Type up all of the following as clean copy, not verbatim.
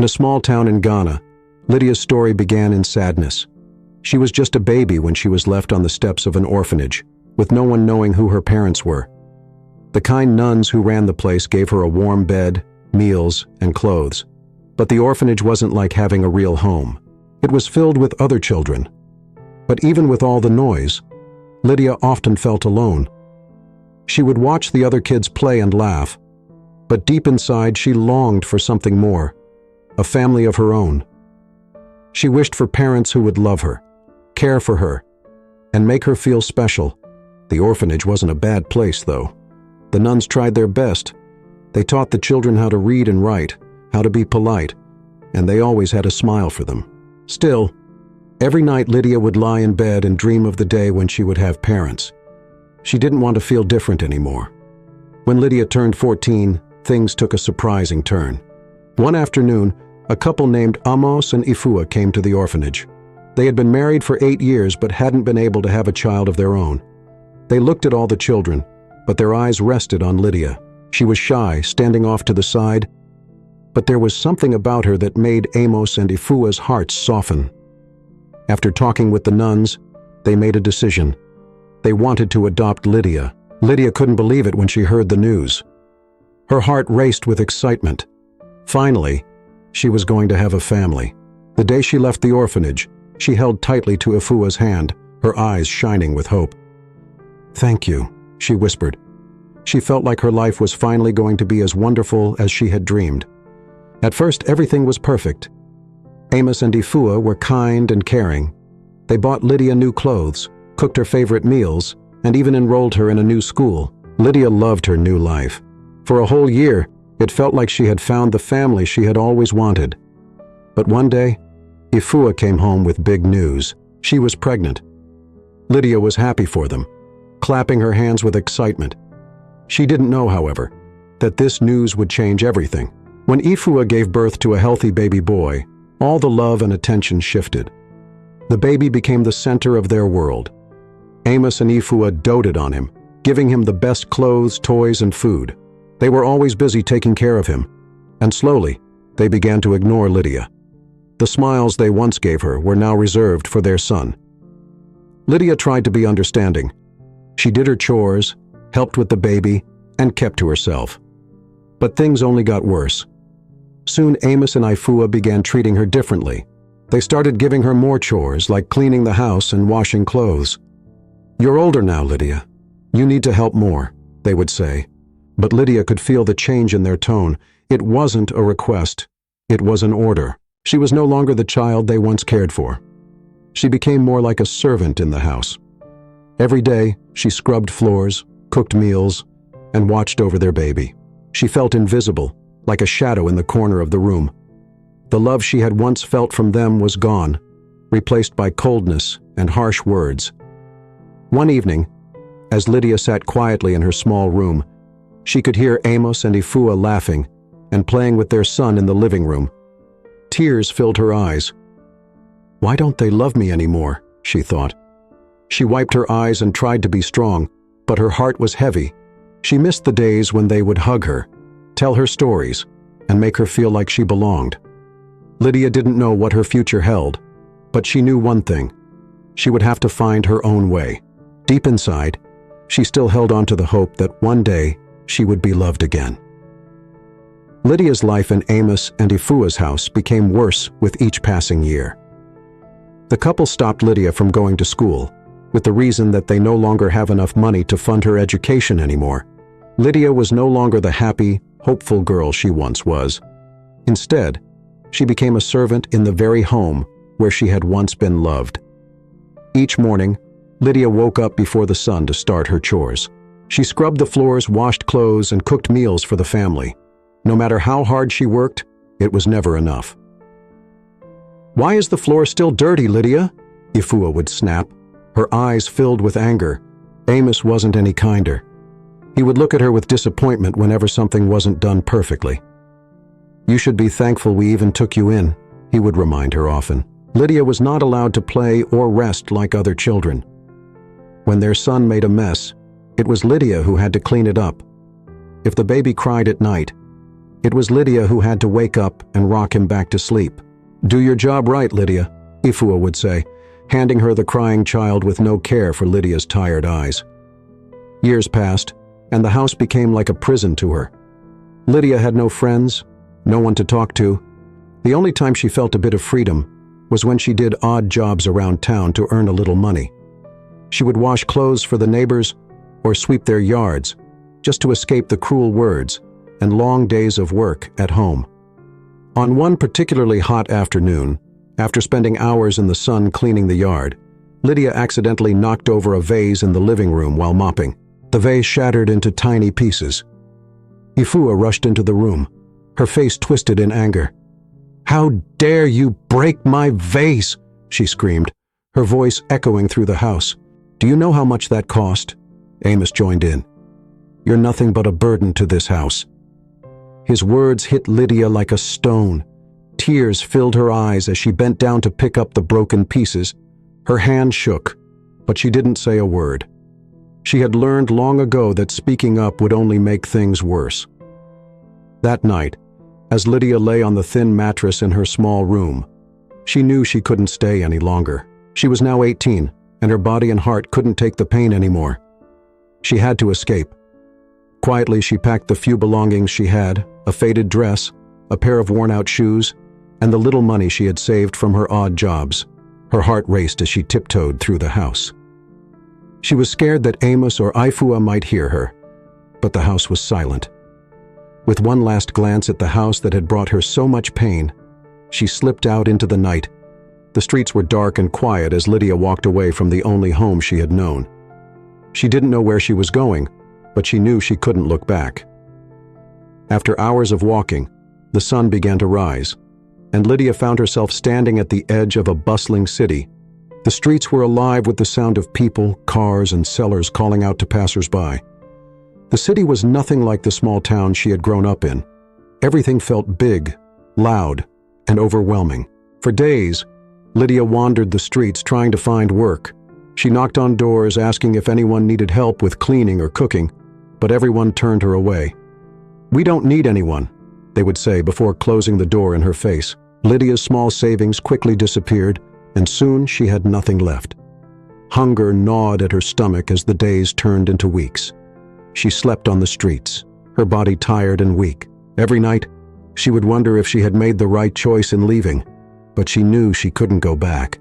In a small town in Ghana, Lydia's story began in sadness. She was just a baby when she was left on the steps of an orphanage, with no one knowing who her parents were. The kind nuns who ran the place gave her a warm bed, meals, and clothes. But the orphanage wasn't like having a real home. It was filled with other children. But even with all the noise, Lydia often felt alone. She would watch the other kids play and laugh, but deep inside she longed for something more, a family of her own. She wished for parents who would love her, care for her, and make her feel special. The orphanage wasn't a bad place, though. The nuns tried their best. They taught the children how to read and write, how to be polite, and they always had a smile for them. Still, every night Lydia would lie in bed and dream of the day when she would have parents. She didn't want to feel different anymore. When Lydia turned 14, things took a surprising turn. One afternoon, a couple named Amos and Ifua came to the orphanage. They had been married for 8 years but hadn't been able to have a child of their own. They looked at all the children, but their eyes rested on Lydia. She was shy, standing off to the side, but there was something about her that made Amos and Ifua's hearts soften. After talking with the nuns, they made a decision. They wanted to adopt Lydia. Lydia couldn't believe it when she heard the news. Her heart raced with excitement. Finally, she was going to have a family. The day she left the orphanage, she held tightly to Ifua's hand, her eyes shining with hope. "Thank you," she whispered. She felt like her life was finally going to be as wonderful as she had dreamed. At first, everything was perfect. Amos and Ifua were kind and caring. They bought Lydia new clothes, cooked her favorite meals, and even enrolled her in a new school. Lydia loved her new life. For a whole year, it felt like she had found the family she had always wanted. But one day, Ifua came home with big news. She was pregnant. Lydia was happy for them, clapping her hands with excitement. She didn't know, however, that this news would change everything. When Ifua gave birth to a healthy baby boy, all the love and attention shifted. The baby became the center of their world. Amos and Ifua doted on him, giving him the best clothes, toys, and food. They were always busy taking care of him, and slowly, they began to ignore Lydia. The smiles they once gave her were now reserved for their son. Lydia tried to be understanding. She did her chores, helped with the baby, and kept to herself. But things only got worse. Soon Amos and Ifua began treating her differently. They started giving her more chores, like cleaning the house and washing clothes. "You're older now, Lydia. You need to help more," they would say. But Lydia could feel the change in their tone. It wasn't a request. It was an order. She was no longer the child they once cared for. She became more like a servant in the house. Every day, she scrubbed floors, cooked meals, and watched over their baby. She felt invisible, like a shadow in the corner of the room. The love she had once felt from them was gone, replaced by coldness and harsh words. One evening, as Lydia sat quietly in her small room, she could hear Amos and Ifua laughing and playing with their son in the living room. Tears filled her eyes. "Why don't they love me anymore?" she thought. She wiped her eyes and tried to be strong, but her heart was heavy. She missed the days when they would hug her, tell her stories, and make her feel like she belonged. Lydia didn't know what her future held, but she knew one thing. She would have to find her own way. Deep inside, she still held on to the hope that one day she would be loved again. Lydia's life in Amos and Ifua's house became worse with each passing year. The couple stopped Lydia from going to school, with the reason that they no longer have enough money to fund her education anymore. Lydia was no longer the happy, hopeful girl she once was. Instead, she became a servant in the very home where she had once been loved. Each morning, Lydia woke up before the sun to start her chores. She scrubbed the floors, washed clothes, and cooked meals for the family. No matter how hard she worked, it was never enough. "Why is the floor still dirty, Lydia?" Ifua would snap, her eyes filled with anger. Amos wasn't any kinder. He would look at her with disappointment whenever something wasn't done perfectly. "You should be thankful we even took you in," he would remind her often. Lydia was not allowed to play or rest like other children. When their son made a mess, it was Lydia who had to clean it up. If the baby cried at night, It was Lydia who had to wake up and rock him back to sleep. "Do your job right, Lydia," Ifua would say, handing her the crying child with no care for Lydia's tired eyes. Years passed, and the house became like a prison to her. Lydia had no friends, no one to talk to. The only time she felt a bit of freedom was when she did odd jobs around town to earn a little money. She would wash clothes for the neighbors or sweep their yards, just to escape the cruel words and long days of work at home. On one particularly hot afternoon, after spending hours in the sun cleaning the yard, Lydia accidentally knocked over a vase in the living room while mopping. The vase shattered into tiny pieces. Ifua rushed into the room, her face twisted in anger. "How dare you break my vase?" she screamed, her voice echoing through the house. "Do you know how much that cost?" Amos joined in. "You're nothing but a burden to this house." His words hit Lydia like a stone. Tears filled her eyes as she bent down to pick up the broken pieces. Her hand shook, but she didn't say a word. She had learned long ago that speaking up would only make things worse. That night, as Lydia lay on the thin mattress in her small room, she knew she couldn't stay any longer. She was now 18, and her body and heart couldn't take the pain anymore. She had to escape. Quietly, she packed the few belongings she had, a faded dress, a pair of worn-out shoes, and the little money she had saved from her odd jobs. Her heart raced as she tiptoed through the house. She was scared that Amos or Ifua might hear her, but the house was silent. With one last glance at the house that had brought her so much pain, she slipped out into the night. The streets were dark and quiet as Lydia walked away from the only home she had known. She didn't know where she was going, but she knew she couldn't look back. After hours of walking, the sun began to rise, and Lydia found herself standing at the edge of a bustling city. The streets were alive with the sound of people, cars, and sellers calling out to passers-by. The city was nothing like the small town she had grown up in. Everything felt big, loud, and overwhelming. For days, Lydia wandered the streets trying to find work. She knocked on doors asking if anyone needed help with cleaning or cooking, but everyone turned her away. "We don't need anyone," they would say before closing the door in her face. Lydia's small savings quickly disappeared, and soon she had nothing left. Hunger gnawed at her stomach as the days turned into weeks. She slept on the streets, her body tired and weak. Every night, she would wonder if she had made the right choice in leaving, but she knew she couldn't go back.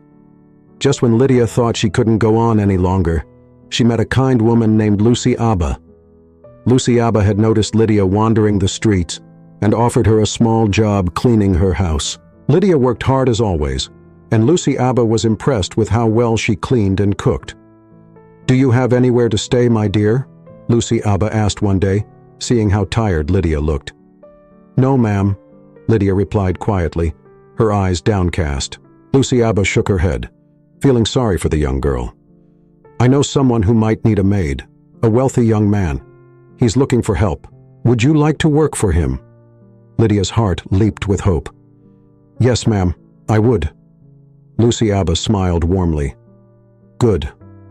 Just when Lydia thought she couldn't go on any longer, she met a kind woman named Lucy Abba. Lucy Abba had noticed Lydia wandering the streets and offered her a small job cleaning her house. Lydia worked hard as always, and Lucy Abba was impressed with how well she cleaned and cooked. "Do you have anywhere to stay, my dear?" Lucy Abba asked one day, seeing how tired Lydia looked. "No, ma'am," Lydia replied quietly, her eyes downcast. Lucy Abba shook her head, feeling sorry for the young girl. "I know someone who might need a maid, a wealthy young man. He's looking for help. Would you like to work for him?" Lydia's heart leaped with hope. "Yes, ma'am, I would." Lucy Abba smiled warmly. "Good.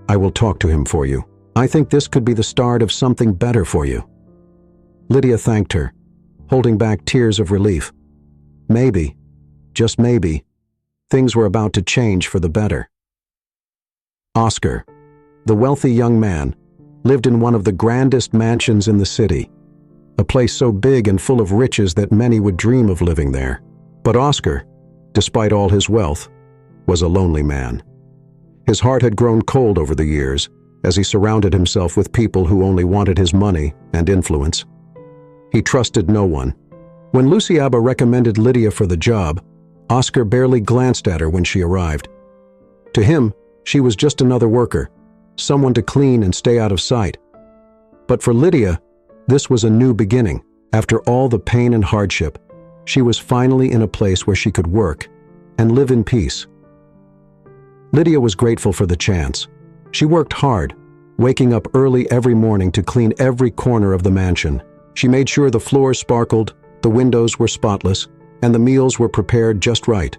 I will talk to him for you. I think this could be the start of something better for you." Lydia thanked her, holding back tears of relief. Maybe, just maybe, things were about to change for the better. Oscar, the wealthy young man, lived in one of the grandest mansions in the city, a place so big and full of riches that many would dream of living there. But Oscar, despite all his wealth, was a lonely man. His heart had grown cold over the years as he surrounded himself with people who only wanted his money and influence. He trusted no one. When Lucy Abba recommended Lydia for the job, Oscar barely glanced at her when she arrived. To him, she was just another worker, someone to clean and stay out of sight. But for Lydia, this was a new beginning. After all the pain and hardship, she was finally in a place where she could work and live in peace. Lydia was grateful for the chance. She worked hard, waking up early every morning to clean every corner of the mansion. She made sure the floors sparkled, the windows were spotless, and the meals were prepared just right.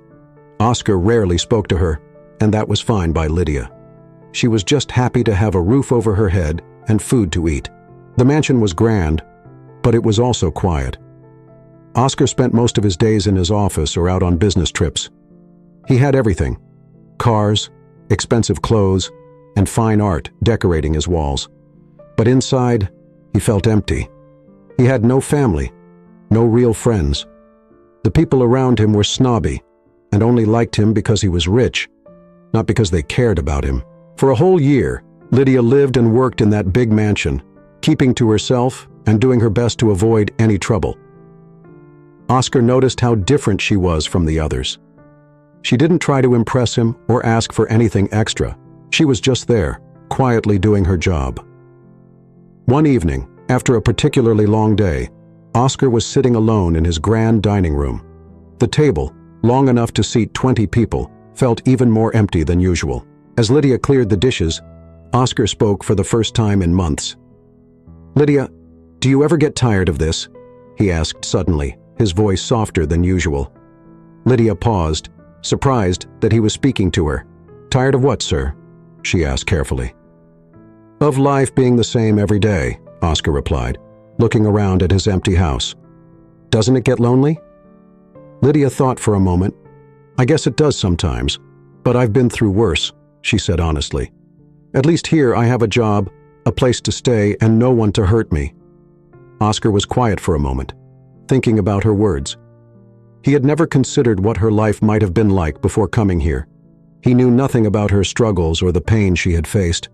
Oscar rarely spoke to her, and that was fine by Lydia. She was just happy to have a roof over her head and food to eat. The mansion was grand, but it was also quiet. Oscar spent most of his days in his office or out on business trips. He had everything: cars, expensive clothes, and fine art decorating his walls. But inside, he felt empty. He had no family, no real friends. The people around him were snobby and only liked him because he was rich, not because they cared about him. For a whole year, Lydia lived and worked in that big mansion, keeping to herself and doing her best to avoid any trouble. Oscar noticed how different she was from the others. She didn't try to impress him or ask for anything extra. She was just there, quietly doing her job. One evening, after a particularly long day, Oscar was sitting alone in his grand dining room. The table, long enough to seat 20 people, felt even more empty than usual. As Lydia cleared the dishes, Oscar spoke for the first time in months. "Lydia, do you ever get tired of this?" he asked suddenly, his voice softer than usual. Lydia paused, surprised that he was speaking to her. "Tired of what, sir?" she asked carefully. "Of life being the same every day," Oscar replied, looking around at his empty house. "Doesn't it get lonely?" Lydia thought for a moment. "I guess it does sometimes, but I've been through worse," she said honestly. "At least here I have a job, a place to stay, and no one to hurt me." Oscar was quiet for a moment, thinking about her words. He had never considered what her life might have been like before coming here. He knew nothing about her struggles or the pain she had faced.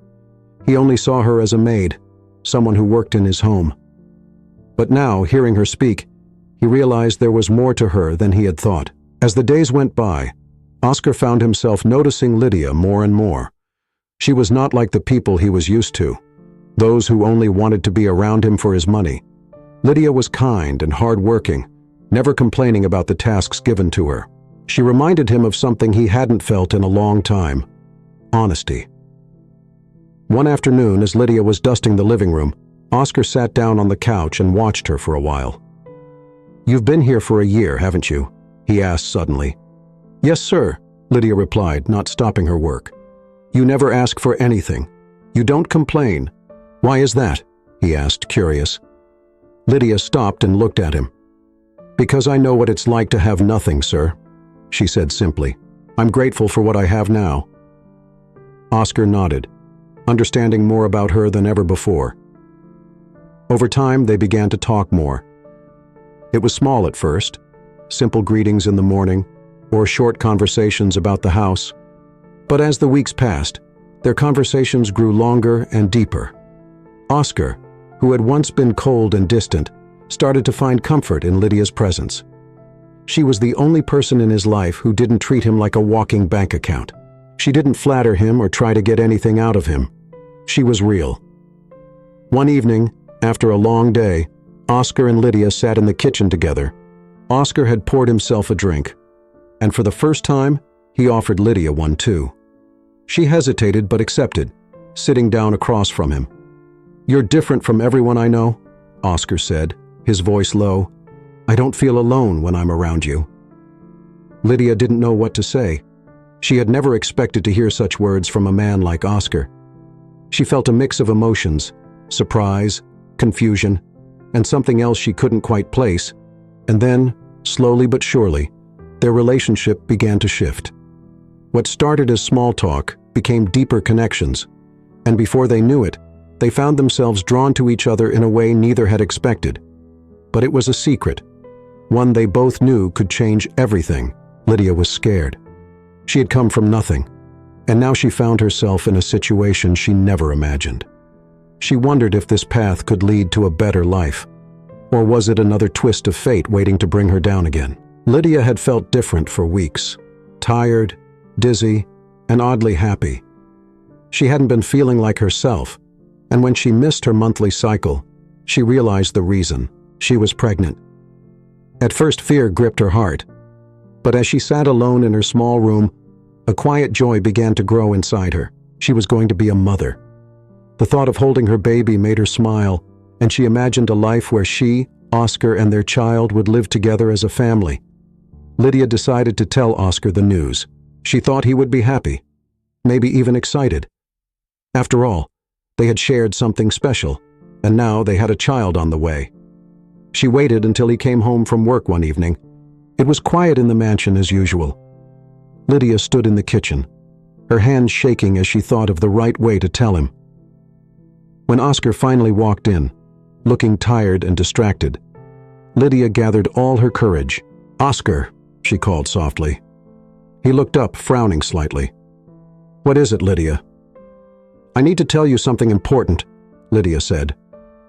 He only saw her as a maid, someone who worked in his home. But now, hearing her speak, he realized there was more to her than he had thought. As the days went by, Oscar found himself noticing Lydia more and more. She was not like the people he was used to, those who only wanted to be around him for his money. Lydia was kind and hard-working, never complaining about the tasks given to her. She reminded him of something he hadn't felt in a long time: honesty. One afternoon, as Lydia was dusting the living room, Oscar sat down on the couch and watched her for a while. "You've been here for a year, haven't you?" he asked suddenly. "Yes, sir," Lydia replied, not stopping her work. "You never ask for anything. You don't complain. Why is that?" he asked, curious. Lydia stopped and looked at him. "Because I know what it's like to have nothing, sir," she said simply. "I'm grateful for what I have now." Oscar nodded, understanding more about her than ever before. Over time, they began to talk more. It was small at first, simple greetings in the morning, or short conversations about the house. But as the weeks passed, their conversations grew longer and deeper. Oscar, who had once been cold and distant, started to find comfort in Lydia's presence. She was the only person in his life who didn't treat him like a walking bank account. She didn't flatter him or try to get anything out of him. She was real. One evening, after a long day, Oscar and Lydia sat in the kitchen together. Oscar had poured himself a drink, and for the first time, he offered Lydia one too. She hesitated but accepted, sitting down across from him. "You're different from everyone I know," Oscar said, his voice low. "I don't feel alone when I'm around you." Lydia didn't know what to say. She had never expected to hear such words from a man like Oscar. She felt a mix of emotions: surprise, confusion, and something else she couldn't quite place. And then, slowly but surely, their relationship began to shift. What started as small talk became deeper connections, and before they knew it, they found themselves drawn to each other in a way neither had expected. But it was a secret, one they both knew could change everything. Lydia was scared. She had come from nothing, and now she found herself in a situation she never imagined. She wondered if this path could lead to a better life, or was it another twist of fate waiting to bring her down again? Lydia had felt different for weeks, tired, dizzy, and oddly happy. She hadn't been feeling like herself, and when she missed her monthly cycle, she realized the reason: she was pregnant. At first, fear gripped her heart, but as she sat alone in her small room, a quiet joy began to grow inside her. She was going to be a mother. The thought of holding her baby made her smile, and she imagined a life where she, Oscar, and their child would live together as a family. Lydia decided to tell Oscar the news. She thought he would be happy, maybe even excited. After all, they had shared something special, and now they had a child on the way. She waited until he came home from work one evening. It was quiet in the mansion as usual. Lydia stood in the kitchen, her hands shaking as she thought of the right way to tell him. When Oscar finally walked in, looking tired and distracted, Lydia gathered all her courage. "Oscar," she called softly. He looked up, frowning slightly. "What is it, Lydia?" "I need to tell you something important," Lydia said,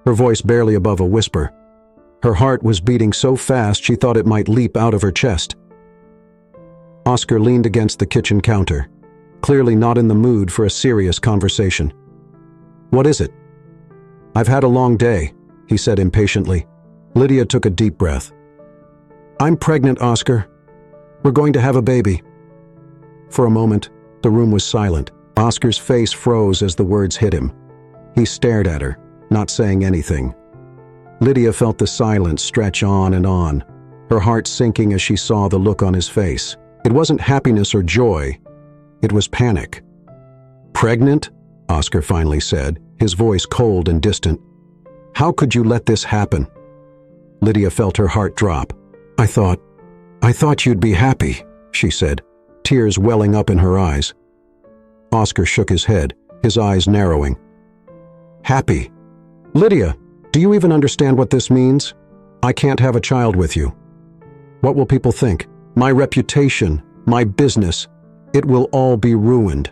her voice barely above a whisper. Her heart was beating so fast she thought it might leap out of her chest. Oscar leaned against the kitchen counter, clearly not in the mood for a serious conversation. "What is it?" "I've had a long day," he said impatiently. Lydia took a deep breath. "I'm pregnant, Oscar. We're going to have a baby." For a moment, the room was silent. Oscar's face froze as the words hit him. He stared at her, not saying anything. Lydia felt the silence stretch on and on, her heart sinking as she saw the look on his face. It wasn't happiness or joy. It was panic. "Pregnant?" Oscar finally said, his voice cold and distant. "How could you let this happen?" Lydia felt her heart drop. I thought you'd be happy," she said, tears welling up in her eyes. Oscar shook his head, his eyes narrowing. "Happy? Lydia, do you even understand what this means? I can't have a child with you. What will people think? My reputation, my business, it will all be ruined."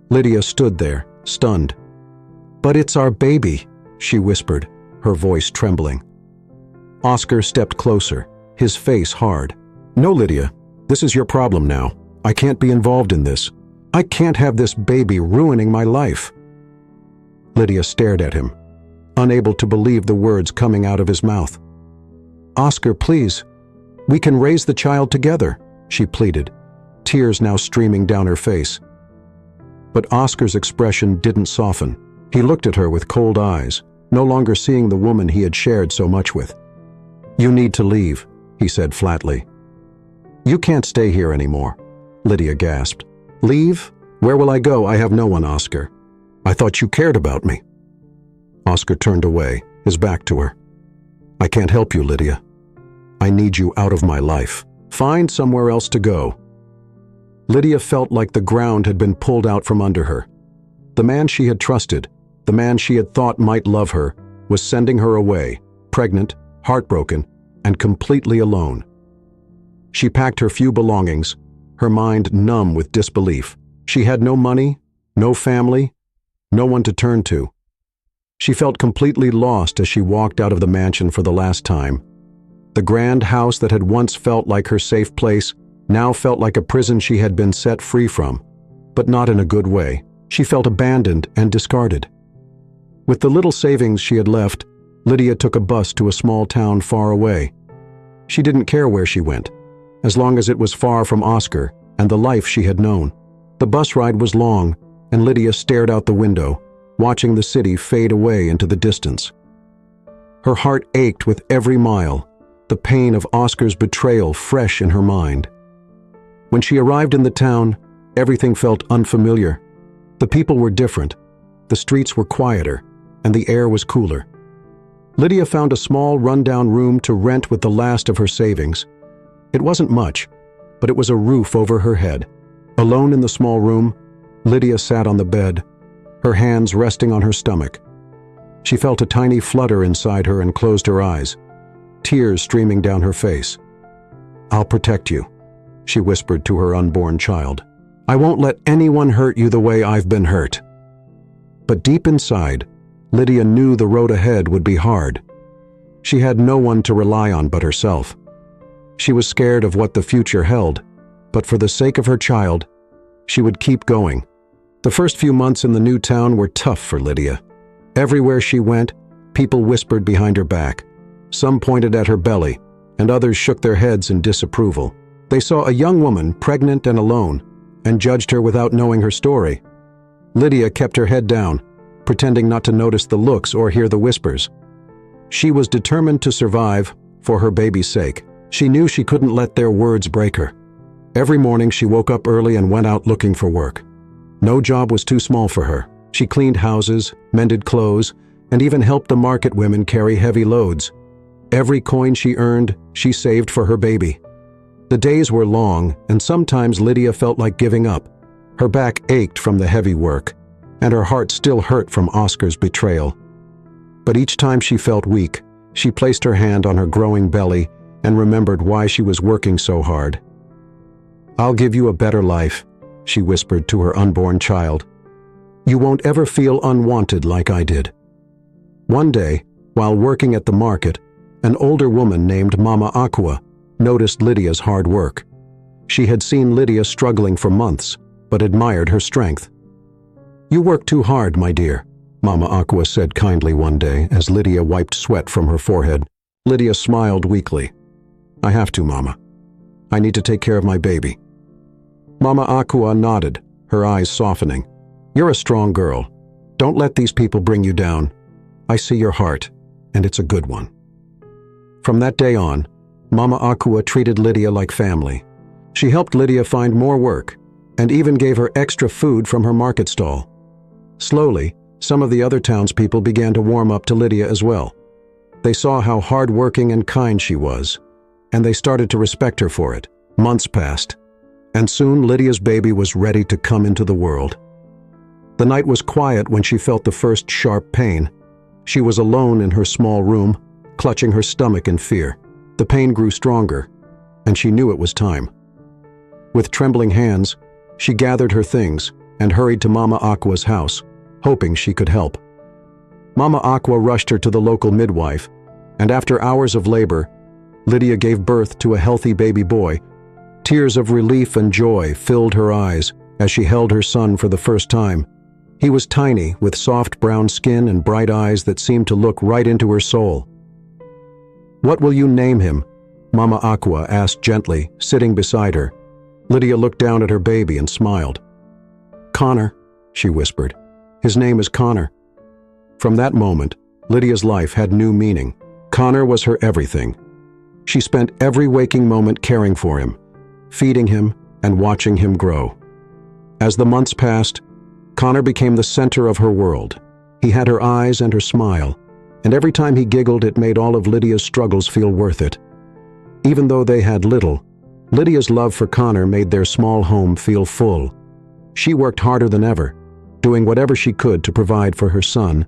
Lydia stood there, stunned. "But it's our baby," she whispered, her voice trembling. Oscar stepped closer, his face hard. "No, Lydia, this is your problem now. I can't be involved in this. I can't have this baby ruining my life." Lydia stared at him, unable to believe the words coming out of his mouth. "Oscar, please, we can raise the child together," she pleaded, tears now streaming down her face. But Oscar's expression didn't soften. He looked at her with cold eyes, no longer seeing the woman he had shared so much with. "You need to leave," he said flatly. "You can't stay here anymore," Lydia gasped. "Leave? Where will I go? I have no one, Oscar. I thought you cared about me." Oscar turned away, his back to her. "I can't help you, Lydia. I need you out of my life. Find somewhere else to go." Lydia felt like the ground had been pulled out from under her. The man she had trusted, the man she had thought might love her, was sending her away, pregnant, heartbroken, and completely alone. She packed her few belongings, her mind numb with disbelief. She had no money, no family, no one to turn to. She felt completely lost as she walked out of the mansion for the last time. The grand house that had once felt like her safe place now felt like a prison she had been set free from, but not in a good way. She felt abandoned and discarded. With the little savings she had left, Lydia took a bus to a small town far away. She didn't care where she went, as long as it was far from Oscar and the life she had known. The bus ride was long, and Lydia stared out the window, watching the city fade away into the distance. Her heart ached with every mile, the pain of Oscar's betrayal fresh in her mind. When she arrived in the town, everything felt unfamiliar. The people were different, the streets were quieter, and the air was cooler. Lydia found a small, run-down room to rent with the last of her savings. It wasn't much, but it was a roof over her head. Alone in the small room, Lydia sat on the bed, her hands resting on her stomach. She felt a tiny flutter inside her and closed her eyes, tears streaming down her face. "I'll protect you," she whispered to her unborn child. "I won't let anyone hurt you the way I've been hurt." But deep inside, Lydia knew the road ahead would be hard. She had no one to rely on but herself. She was scared of what the future held, but for the sake of her child, she would keep going. The first few months in the new town were tough for Lydia. Everywhere she went, people whispered behind her back. Some pointed at her belly, and others shook their heads in disapproval. They saw a young woman, pregnant and alone, and judged her without knowing her story. Lydia kept her head down, pretending not to notice the looks or hear the whispers. She was determined to survive for her baby's sake. She knew she couldn't let their words break her. Every morning she woke up early and went out looking for work. No job was too small for her. She cleaned houses, mended clothes, and even helped the market women carry heavy loads. Every coin she earned, she saved for her baby. The days were long, and sometimes Lydia felt like giving up. Her back ached from the heavy work, and her heart still hurt from Oscar's betrayal. But each time she felt weak, she placed her hand on her growing belly and remembered why she was working so hard. "I'll give you a better life," she whispered to her unborn child. "You won't ever feel unwanted like I did." One day, while working at the market, an older woman named Mama Aqua noticed Lydia's hard work. She had seen Lydia struggling for months, but admired her strength. "You work too hard, my dear," Mama Aqua said kindly one day as Lydia wiped sweat from her forehead. Lydia smiled weakly. "I have to, Mama. I need to take care of my baby." Mama Aqua nodded, her eyes softening. "You're a strong girl. Don't let these people bring you down. I see your heart, and it's a good one." From that day on, Mama Aqua treated Lydia like family. She helped Lydia find more work, and even gave her extra food from her market stall. Slowly, some of the other townspeople began to warm up to Lydia as well. They saw how hard-working and kind she was, and they started to respect her for it. Months passed, and soon Lydia's baby was ready to come into the world. The night was quiet when she felt the first sharp pain. She was alone in her small room, clutching her stomach in fear. The pain grew stronger, and she knew it was time. With trembling hands, she gathered her things and hurried to Mama Aqua's house, hoping she could help. Mama Aqua rushed her to the local midwife, and after hours of labor, Lydia gave birth to a healthy baby boy. Tears of relief and joy filled her eyes as she held her son for the first time. He was tiny, with soft brown skin and bright eyes that seemed to look right into her soul. "What will you name him?" Mama Aqua asked gently, sitting beside her. Lydia looked down at her baby and smiled. "Connor," she whispered. "His name is Connor." From that moment, Lydia's life had new meaning. Connor was her everything. She spent every waking moment caring for him, feeding him and watching him grow. As the months passed, Connor became the center of her world. He had her eyes and her smile, and every time he giggled it made all of Lydia's struggles feel worth it. Even though they had little, Lydia's love for Connor made their small home feel full. She worked harder than ever, doing whatever she could to provide for her son.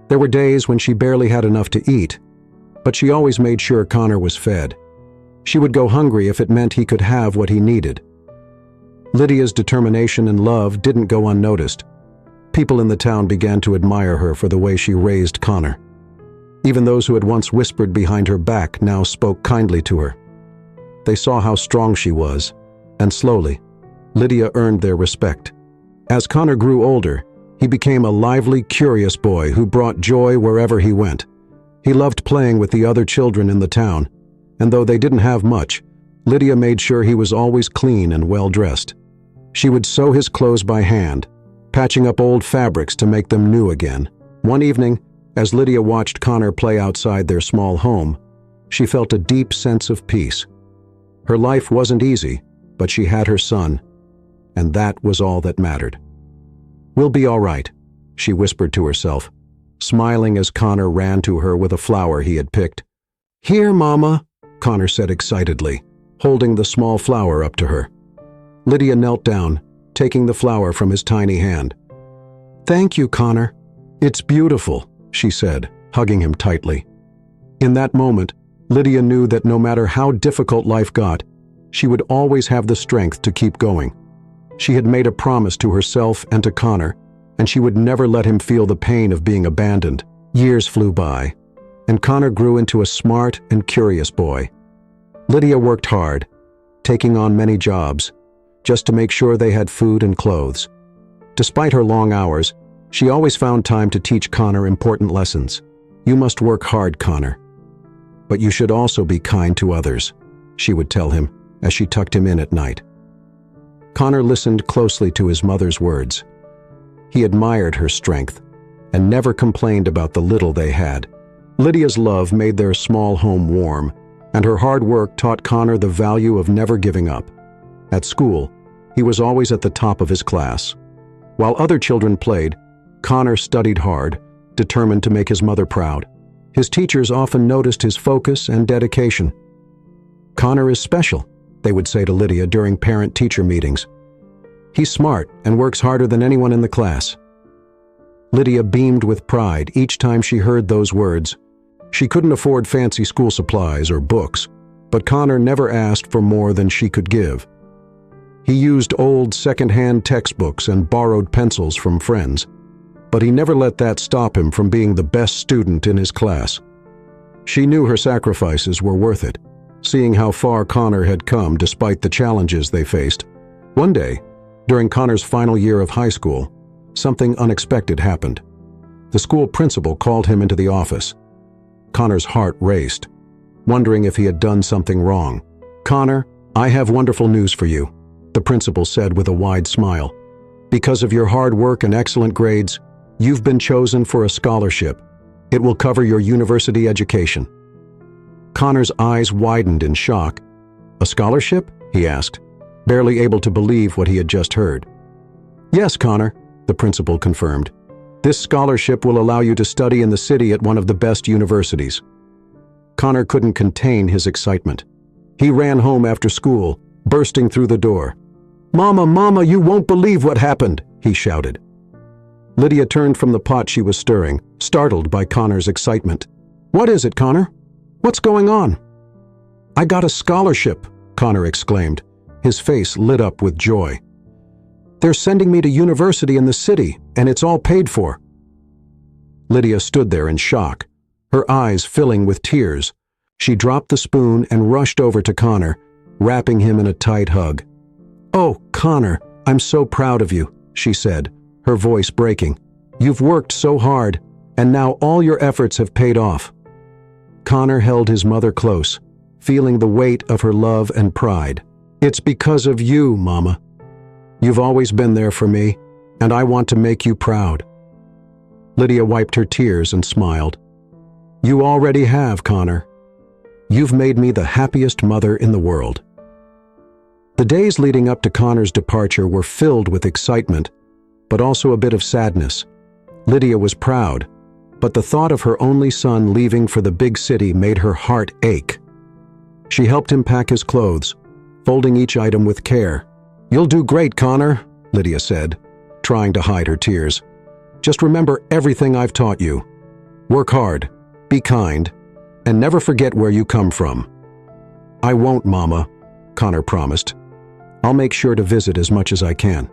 There were days when she barely had enough to eat, but she always made sure Connor was fed. She would go hungry if it meant he could have what he needed. Lydia's determination and love didn't go unnoticed. People in the town began to admire her for the way she raised Connor. Even those who had once whispered behind her back now spoke kindly to her. They saw how strong she was, and slowly, Lydia earned their respect. As Connor grew older, he became a lively, curious boy who brought joy wherever he went. He loved playing with the other children in the town, and though they didn't have much, Lydia made sure he was always clean and well-dressed. She would sew his clothes by hand, patching up old fabrics to make them new again. One evening, as Lydia watched Connor play outside their small home, she felt a deep sense of peace. Her life wasn't easy, but she had her son, and that was all that mattered. "We'll be all right," she whispered to herself, smiling as Connor ran to her with a flower he had picked. "Here, Mama," Connor said excitedly, holding the small flower up to her. Lydia knelt down, taking the flower from his tiny hand. "Thank you, Connor. It's beautiful," she said, hugging him tightly. In that moment, Lydia knew that no matter how difficult life got, she would always have the strength to keep going. She had made a promise to herself and to Connor, and she would never let him feel the pain of being abandoned. Years flew by, and Connor grew into a smart and curious boy. Lydia worked hard, taking on many jobs, just to make sure they had food and clothes. Despite her long hours, she always found time to teach Connor important lessons. "You must work hard, Connor. But you should also be kind to others," she would tell him as she tucked him in at night. Connor listened closely to his mother's words. He admired her strength and never complained about the little they had. Lydia's love made their small home warm, and her hard work taught Connor the value of never giving up. At school, he was always at the top of his class. While other children played, Connor studied hard, determined to make his mother proud. His teachers often noticed his focus and dedication. "Connor is special," they would say to Lydia during parent-teacher meetings. "He's smart and works harder than anyone in the class." Lydia beamed with pride each time she heard those words. She couldn't afford fancy school supplies or books, but Connor never asked for more than she could give. He used old second-hand textbooks and borrowed pencils from friends, but he never let that stop him from being the best student in his class. She knew her sacrifices were worth it, seeing how far Connor had come despite the challenges they faced. One day, during Connor's final year of high school, something unexpected happened. The school principal called him into the office. Connor's heart raced, wondering if he had done something wrong. "Connor, I have wonderful news for you," the principal said with a wide smile. "Because of your hard work and excellent grades, you've been chosen for a scholarship. It will cover your university education." Connor's eyes widened in shock. "A scholarship?" he asked, barely able to believe what he had just heard. "Yes, Connor," the principal confirmed. "This scholarship will allow you to study in the city at one of the best universities." Connor couldn't contain his excitement. He ran home after school, bursting through the door. "Mama, Mama, you won't believe what happened," he shouted. Lydia turned from the pot she was stirring, startled by Connor's excitement. "What is it, Connor? What's going on?" "I got a scholarship," Connor exclaimed, his face lit up with joy. "They're sending me to university in the city, and it's all paid for." Lydia stood there in shock, her eyes filling with tears. She dropped the spoon and rushed over to Connor, wrapping him in a tight hug. "Oh, Connor, I'm so proud of you," she said, her voice breaking. "You've worked so hard, and now all your efforts have paid off." Connor held his mother close, feeling the weight of her love and pride. "It's because of you, Mama. You've always been there for me, and I want to make you proud." Lydia wiped her tears and smiled. "You already have, Connor. You've made me the happiest mother in the world." The days leading up to Connor's departure were filled with excitement, but also a bit of sadness. Lydia was proud, but the thought of her only son leaving for the big city made her heart ache. She helped him pack his clothes, folding each item with care. "You'll do great, Connor," Lydia said, trying to hide her tears. "Just remember everything I've taught you. Work hard, be kind, and never forget where you come from." "I won't, Mama," Connor promised. "I'll make sure to visit as much as I can."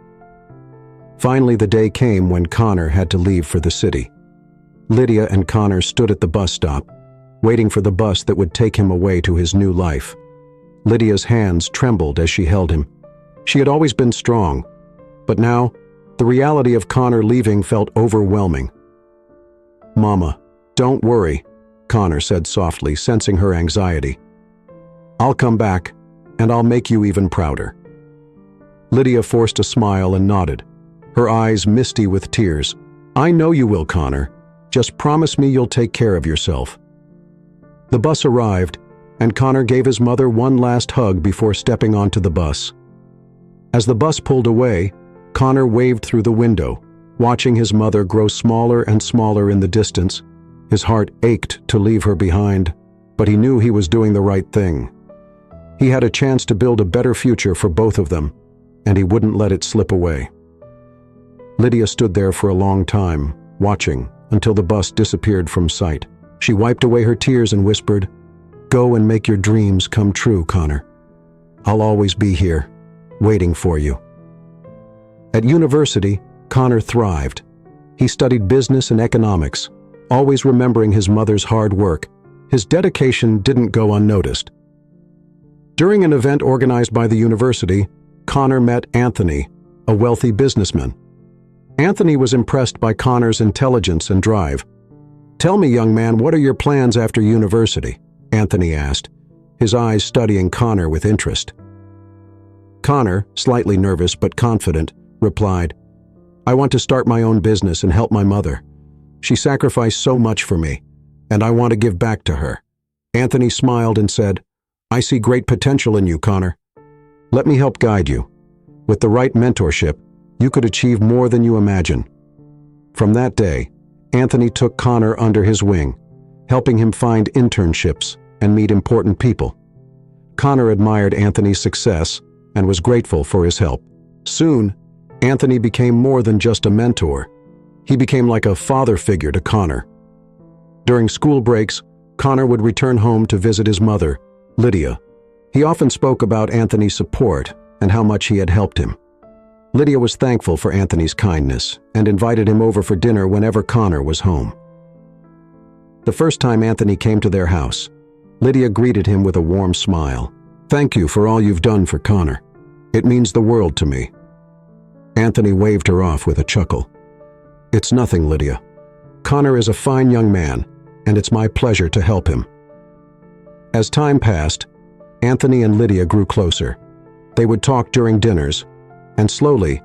Finally, the day came when Connor had to leave for the city. Lydia and Connor stood at the bus stop, waiting for the bus that would take him away to his new life. Lydia's hands trembled as she held him. She had always been strong, but now, the reality of Connor leaving felt overwhelming. "Mama, don't worry," Connor said softly, sensing her anxiety. "I'll come back, and I'll make you even prouder." Lydia forced a smile and nodded, her eyes misty with tears. "I know you will, Connor. Just promise me you'll take care of yourself." The bus arrived, and Connor gave his mother one last hug before stepping onto the bus. As the bus pulled away, Connor waved through the window, watching his mother grow smaller and smaller in the distance. His heart ached to leave her behind, but he knew he was doing the right thing. He had a chance to build a better future for both of them, and he wouldn't let it slip away. Lydia stood there for a long time, watching, until the bus disappeared from sight. She wiped away her tears and whispered, "Go and make your dreams come true, Connor. I'll always be here, waiting for you." At university, Connor thrived. He studied business and economics, always remembering his mother's hard work. His dedication didn't go unnoticed. During an event organized by the university, Connor met Anthony, a wealthy businessman. Anthony was impressed by Connor's intelligence and drive. "Tell me, young man, what are your plans after university?" Anthony asked, his eyes studying Connor with interest. Connor, slightly nervous but confident, replied, "I want to start my own business and help my mother. She sacrificed so much for me, and I want to give back to her." Anthony smiled and said, "I see great potential in you, Connor. Let me help guide you. With the right mentorship, you could achieve more than you imagine." From that day, Anthony took Connor under his wing, helping him find internships and meet important people. Connor admired Anthony's success and was grateful for his help. Soon, Anthony became more than just a mentor. He became like a father figure to Connor. During school breaks, Connor would return home to visit his mother, Lydia. He often spoke about Anthony's support and how much he had helped him. Lydia was thankful for Anthony's kindness and invited him over for dinner whenever Connor was home. The first time Anthony came to their house, Lydia greeted him with a warm smile. "Thank you for all you've done for Connor. It means the world to me." Anthony waved her off with a chuckle. "It's nothing, Lydia. Connor is a fine young man, and it's my pleasure to help him." As time passed, Anthony and Lydia grew closer. They would talk during dinners, and slowly,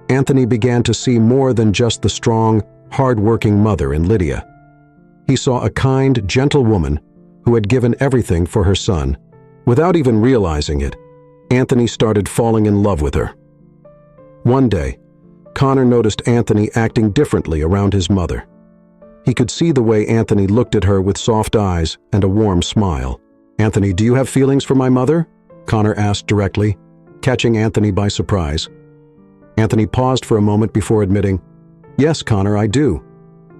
Anthony began to see more than just the strong, hard-working mother in Lydia. He saw a kind, gentle woman who had given everything for her son. Without even realizing it, Anthony started falling in love with her. One day, Connor noticed Anthony acting differently around his mother. He could see the way Anthony looked at her with soft eyes and a warm smile. "Anthony, do you have feelings for my mother?" Connor asked directly, catching Anthony by surprise. Anthony paused for a moment before admitting, "Yes, Connor, I do.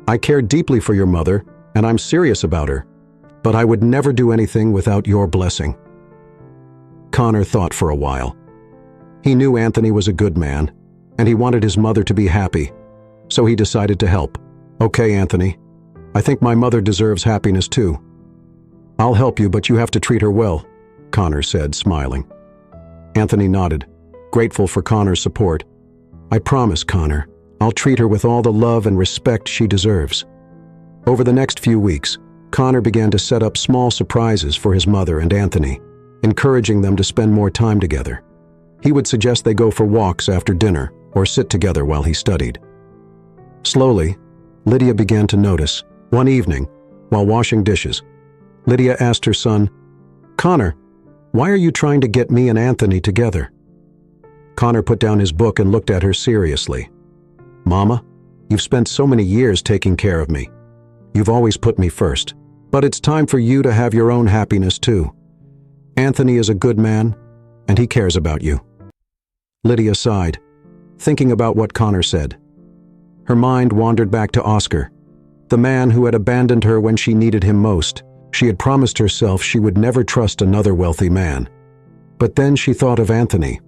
I care deeply for your mother, and I'm serious about her, but I would never do anything without your blessing." Connor thought for a while. He knew Anthony was a good man, and he wanted his mother to be happy, so he decided to help. "Okay, Anthony, I think my mother deserves happiness too. I'll help you, but you have to treat her well," Connor said, smiling. Anthony nodded, grateful for Connor's support. "I promise, Connor, I'll treat her with all the love and respect she deserves." Over the next few weeks, Connor began to set up small surprises for his mother and Anthony, encouraging them to spend more time together. He would suggest they go for walks after dinner or sit together while he studied. Slowly, Lydia began to notice. One evening, while washing dishes, Lydia asked her son, "Connor, why are you trying to get me and Anthony together?" Connor put down his book and looked at her seriously. "Mama, you've spent so many years taking care of me. You've always put me first, but it's time for you to have your own happiness too. Anthony is a good man, and he cares about you." Lydia sighed, thinking about what Connor said. Her mind wandered back to Oscar, the man who had abandoned her when she needed him most. She had promised herself she would never trust another wealthy man. But then she thought of Anthony.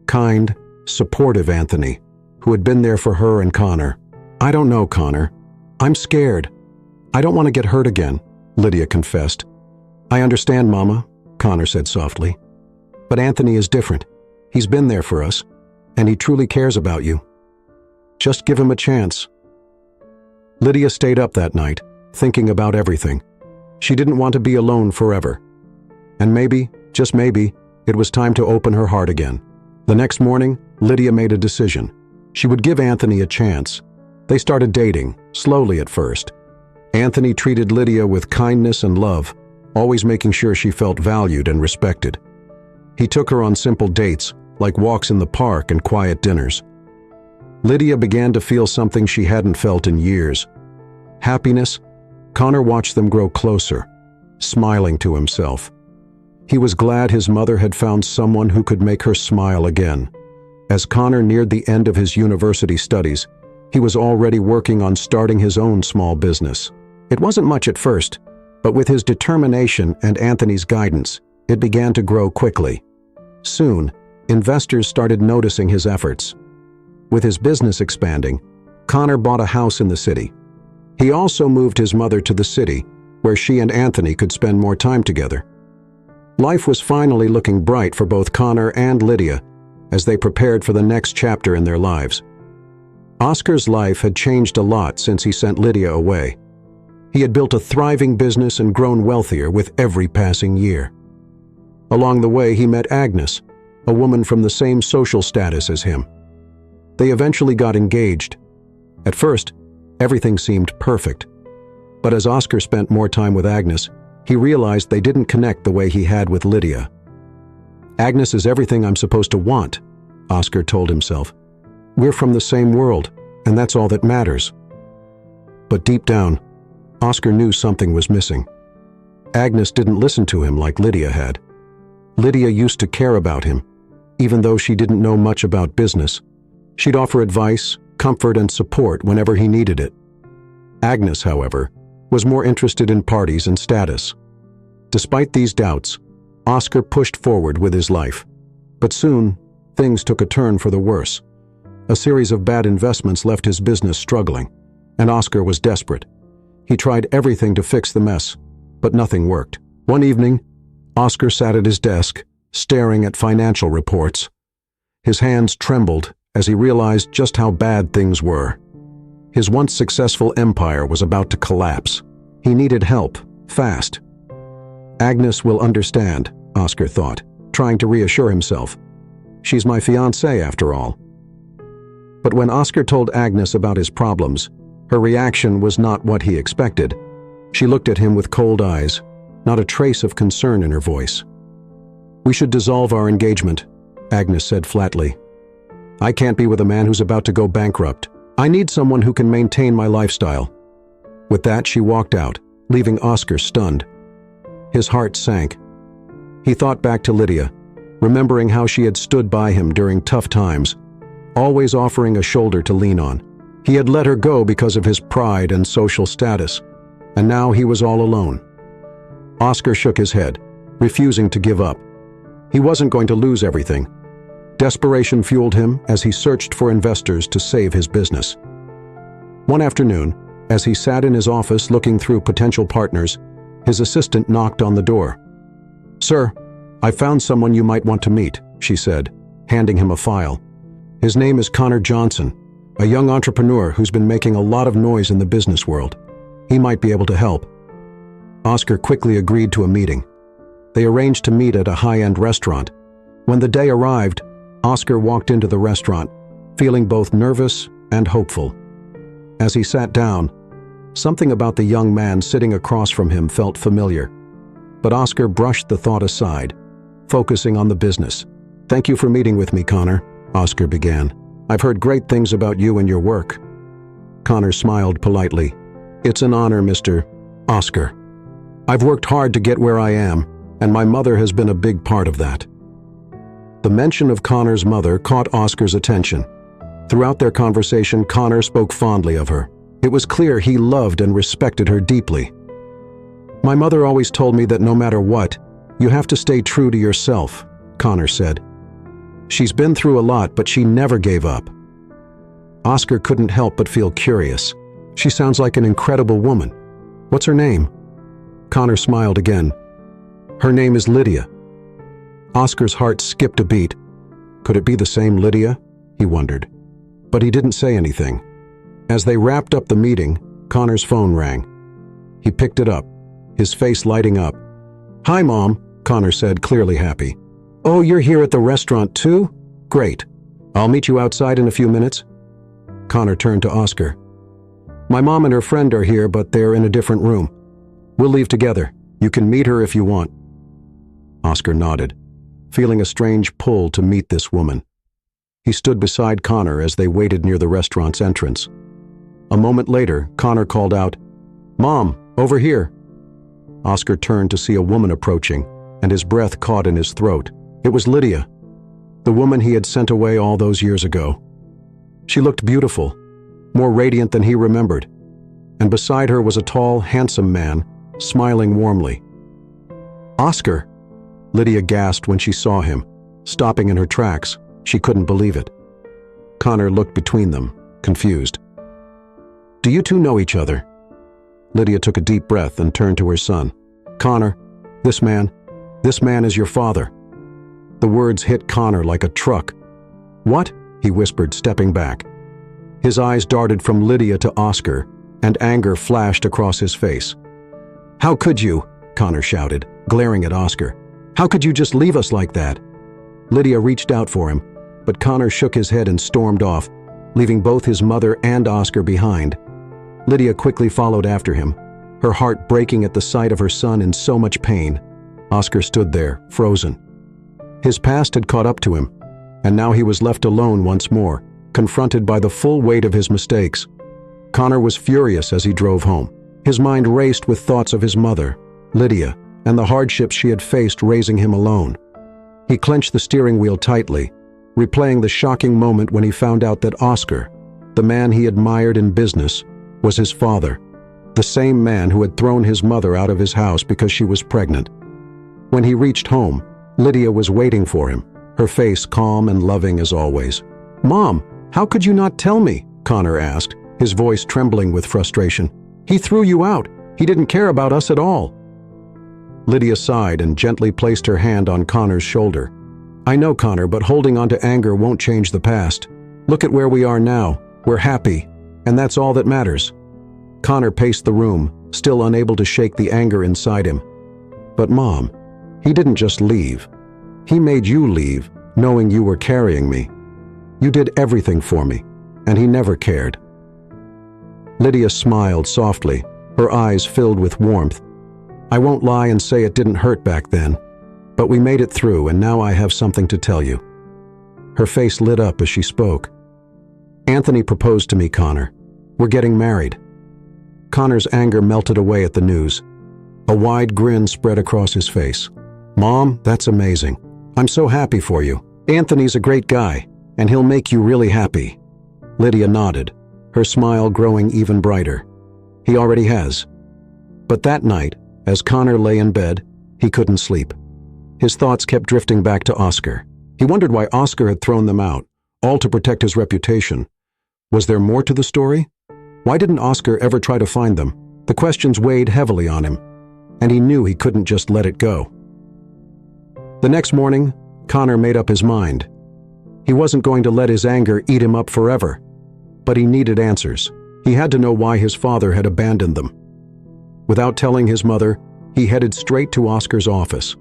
Kind, supportive Anthony, who had been there for her and Connor. "I don't know, Connor. I'm scared. I don't want to get hurt again," Lydia confessed. "I understand, Mama," Connor said softly. "But Anthony is different. He's been there for us, and he truly cares about you. Just give him a chance." Lydia stayed up that night, thinking about everything. She didn't want to be alone forever. And maybe, just maybe, it was time to open her heart again. The next morning, Lydia made a decision. She would give Anthony a chance. They started dating, slowly at first. Anthony treated Lydia with kindness and love, always making sure she felt valued and respected. He took her on simple dates, like walks in the park and quiet dinners. Lydia began to feel something she hadn't felt in years. Happiness. Connor watched them grow closer, smiling to himself. He was glad his mother had found someone who could make her smile again. As Connor neared the end of his university studies, he was already working on starting his own small business. It wasn't much at first, but with his determination and Anthony's guidance, it began to grow quickly. Soon, investors started noticing his efforts. With his business expanding, Connor bought a house in the city. He also moved his mother to the city, where she and Anthony could spend more time together. Life was finally looking bright for both Connor and Lydia as they prepared for the next chapter in their lives. Oscar's life had changed a lot since he sent Lydia away. He had built a thriving business and grown wealthier with every passing year. Along the way, he met Agnes, a woman from the same social status as him. They eventually got engaged. At first, everything seemed perfect. But as Oscar spent more time with Agnes, he realized they didn't connect the way he had with Lydia. "Agnes is everything I'm supposed to want," Oscar told himself. "We're from the same world, and that's all that matters." But deep down, Oscar knew something was missing. Agnes didn't listen to him like Lydia had. Lydia used to care about him, even though she didn't know much about business. She'd offer advice, comfort, and support whenever he needed it. Agnes, however, was more interested in parties and status. Despite these doubts, Oscar pushed forward with his life. But soon, things took a turn for the worse. A series of bad investments left his business struggling, and Oscar was desperate. He tried everything to fix the mess, but nothing worked. One evening, Oscar sat at his desk, staring at financial reports. His hands trembled as he realized just how bad things were. His once successful empire was about to collapse. He needed help, fast. Agnes will understand, Oscar thought, trying to reassure himself. She's my fiancée, after all. But when Oscar told Agnes about his problems, her reaction was not what he expected. She looked at him with cold eyes, not a trace of concern in her voice. "We should dissolve our engagement," Agnes said flatly. "I can't be with a man who's about to go bankrupt. I need someone who can maintain my lifestyle." With that, she walked out, leaving Oscar stunned. His heart sank. He thought back to Lydia, remembering how she had stood by him during tough times, always offering a shoulder to lean on. He had let her go because of his pride and social status, and now he was all alone. Oscar shook his head, refusing to give up. He wasn't going to lose everything. Desperation fueled him as he searched for investors to save his business. One afternoon, as he sat in his office looking through potential partners, his assistant knocked on the door. "Sir, I found someone you might want to meet," she said, handing him a file. "His name is Connor Johnson, a young entrepreneur who's been making a lot of noise in the business world. He might be able to help." Oscar quickly agreed to a meeting. They arranged to meet at a high-end restaurant. When the day arrived, Oscar walked into the restaurant, feeling both nervous and hopeful. As he sat down, something about the young man sitting across from him felt familiar. But Oscar brushed the thought aside, focusing on the business. "Thank you for meeting with me, Connor," Oscar began. "I've heard great things about you and your work." Connor smiled politely. "It's an honor, Mr. Oscar. I've worked hard to get where I am, and my mother has been a big part of that." The mention of Connor's mother caught Oscar's attention. Throughout their conversation, Connor spoke fondly of her. It was clear he loved and respected her deeply. "My mother always told me that no matter what, you have to stay true to yourself," Connor said. "She's been through a lot, but she never gave up." Oscar couldn't help but feel curious. "She sounds like an incredible woman. What's her name?" Connor smiled again. "Her name is Lydia." Oscar's heart skipped a beat. Could it be the same Lydia? He wondered. But he didn't say anything. As they wrapped up the meeting, Connor's phone rang. He picked it up, his face lighting up. "Hi, Mom," Connor said, clearly happy. "Oh, you're here at the restaurant too? Great. I'll meet you outside in a few minutes." Connor turned to Oscar. "My mom and her friend are here, but they're in a different room. We'll leave together. You can meet her if you want." Oscar nodded, feeling a strange pull to meet this woman. He stood beside Connor as they waited near the restaurant's entrance. A moment later, Connor called out, "Mom, over here." Oscar turned to see a woman approaching, and his breath caught in his throat. It was Lydia, the woman he had sent away all those years ago. She looked beautiful, more radiant than he remembered, and beside her was a tall, handsome man, smiling warmly. "Oscar!" Lydia gasped when she saw him, stopping in her tracks. She couldn't believe it. Connor looked between them, confused. "Do you two know each other?" Lydia took a deep breath and turned to her son. "Connor, this man is your father." The words hit Connor like a truck. "What?" he whispered, stepping back. His eyes darted from Lydia to Oscar, and anger flashed across his face. "How could you?" Connor shouted, glaring at Oscar. "How could you just leave us like that?" Lydia reached out for him, but Connor shook his head and stormed off, leaving both his mother and Oscar behind. Lydia quickly followed after him, her heart breaking at the sight of her son in so much pain. Oscar stood there, frozen. His past had caught up to him, and now he was left alone once more, confronted by the full weight of his mistakes. Connor was furious as he drove home. His mind raced with thoughts of his mother, Lydia, and the hardships she had faced raising him alone. He clenched the steering wheel tightly, replaying the shocking moment when he found out that Oscar, the man he admired in business, was his father, the same man who had thrown his mother out of his house because she was pregnant. When he reached home, Lydia was waiting for him, her face calm and loving as always. "Mom, how could you not tell me?" Connor asked, his voice trembling with frustration. "He threw you out. He didn't care about us at all." Lydia sighed and gently placed her hand on Connor's shoulder. "I know, Connor, but holding on to anger won't change the past. Look at where we are now. We're happy, and that's all that matters." Connor paced the room, still unable to shake the anger inside him. "But Mom, he didn't just leave. He made you leave, knowing you were carrying me. You did everything for me, and he never cared." Lydia smiled softly, her eyes filled with warmth. "I won't lie and say it didn't hurt back then, but we made it through, and now I have something to tell you." Her face lit up as she spoke. "Anthony proposed to me, Connor. We're getting married." Connor's anger melted away at the news. A wide grin spread across his face. "Mom, that's amazing. I'm so happy for you. Anthony's a great guy, and he'll make you really happy." Lydia nodded, her smile growing even brighter. "He already has." But that night, as Connor lay in bed, he couldn't sleep. His thoughts kept drifting back to Oscar. He wondered why Oscar had thrown them out, all to protect his reputation. Was there more to the story? Why didn't Oscar ever try to find them? The questions weighed heavily on him, and he knew he couldn't just let it go. The next morning, Connor made up his mind. He wasn't going to let his anger eat him up forever, but he needed answers. He had to know why his father had abandoned them. Without telling his mother, he headed straight to Oscar's office.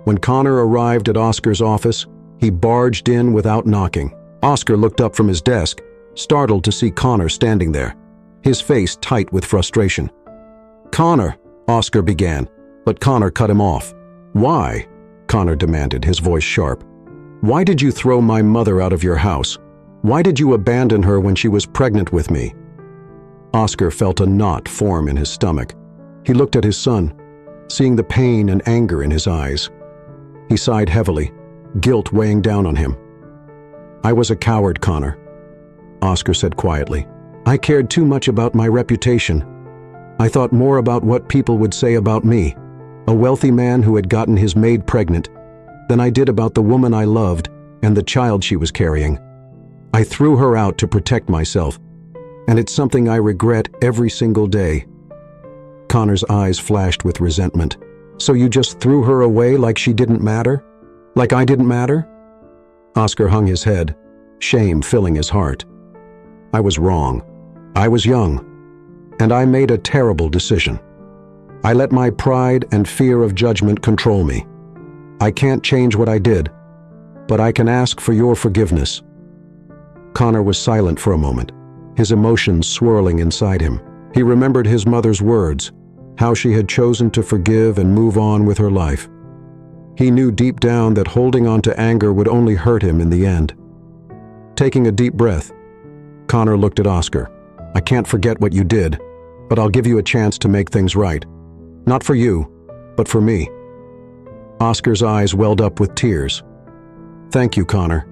When Connor arrived at Oscar's office, he barged in without knocking. Oscar looked up from his desk, startled to see Connor standing there, his face tight with frustration. "Connor," Oscar began, but Connor cut him off. "Why?" Connor demanded, his voice sharp. "Why did you throw my mother out of your house? Why did you abandon her when she was pregnant with me?" Oscar felt a knot form in his stomach. He looked at his son, seeing the pain and anger in his eyes. He sighed heavily, guilt weighing down on him. "I was a coward, Connor," Oscar said quietly. "I cared too much about my reputation. I thought more about what people would say about me, a wealthy man who had gotten his maid pregnant, than I did about the woman I loved and the child she was carrying. I threw her out to protect myself, and it's something I regret every single day." Connor's eyes flashed with resentment. "So you just threw her away like she didn't matter? Like I didn't matter?" Oscar hung his head, shame filling his heart. "I was wrong. I was young, and I made a terrible decision. I let my pride and fear of judgment control me. I can't change what I did, but I can ask for your forgiveness." Connor was silent for a moment, his emotions swirling inside him. He remembered his mother's words, how she had chosen to forgive and move on with her life. He knew deep down that holding on to anger would only hurt him in the end. Taking a deep breath, Connor looked at Oscar. "I can't forget what you did, but I'll give you a chance to make things right. Not for you, but for me." Oscar's eyes welled up with tears. "Thank you, Connor.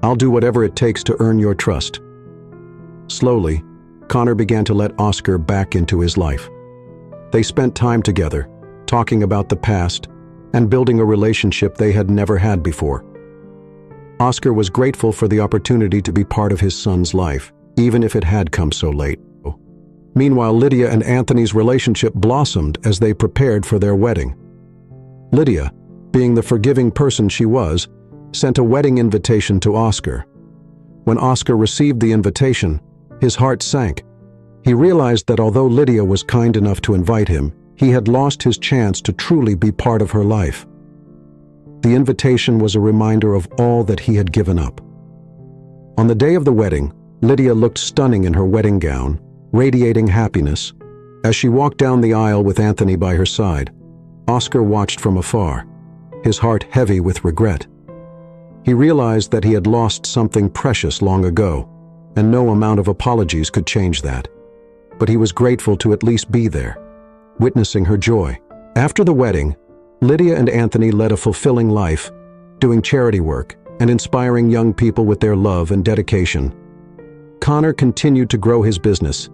I'll do whatever it takes to earn your trust." Slowly, Connor began to let Oscar back into his life. They spent time together, talking about the past and building a relationship they had never had before. Oscar was grateful for the opportunity to be part of his son's life, even if it had come so late. Meanwhile, Lydia and Anthony's relationship blossomed as they prepared for their wedding. Lydia, being the forgiving person she was, sent a wedding invitation to Oscar. When Oscar received the invitation, his heart sank. He realized that although Lydia was kind enough to invite him, he had lost his chance to truly be part of her life. The invitation was a reminder of all that he had given up. On the day of the wedding, Lydia looked stunning in her wedding gown, radiating happiness. As she walked down the aisle with Anthony by her side, Oscar watched from afar, his heart heavy with regret. He realized that he had lost something precious long ago, and no amount of apologies could change that. but he was grateful to at least be there, witnessing her joy. After the wedding, Lydia and Anthony led a fulfilling life, doing charity work and inspiring young people with their love and dedication. Connor continued to grow his business,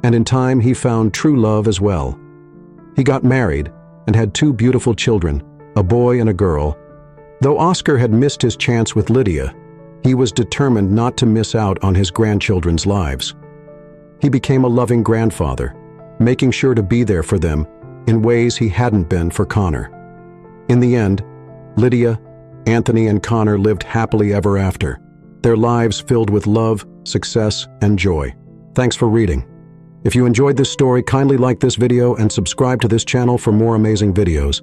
and in time he found true love as well. He got married and had 2 beautiful children, a boy and a girl. Though Oscar had missed his chance with Lydia, he was determined not to miss out on his grandchildren's lives. He became a loving grandfather, making sure to be there for them in ways he hadn't been for Connor. In the end, Lydia, Anthony, and Connor lived happily ever after, their lives filled with love, success, and joy. Thanks for reading. If you enjoyed this story, kindly like this video and subscribe to this channel for more amazing videos.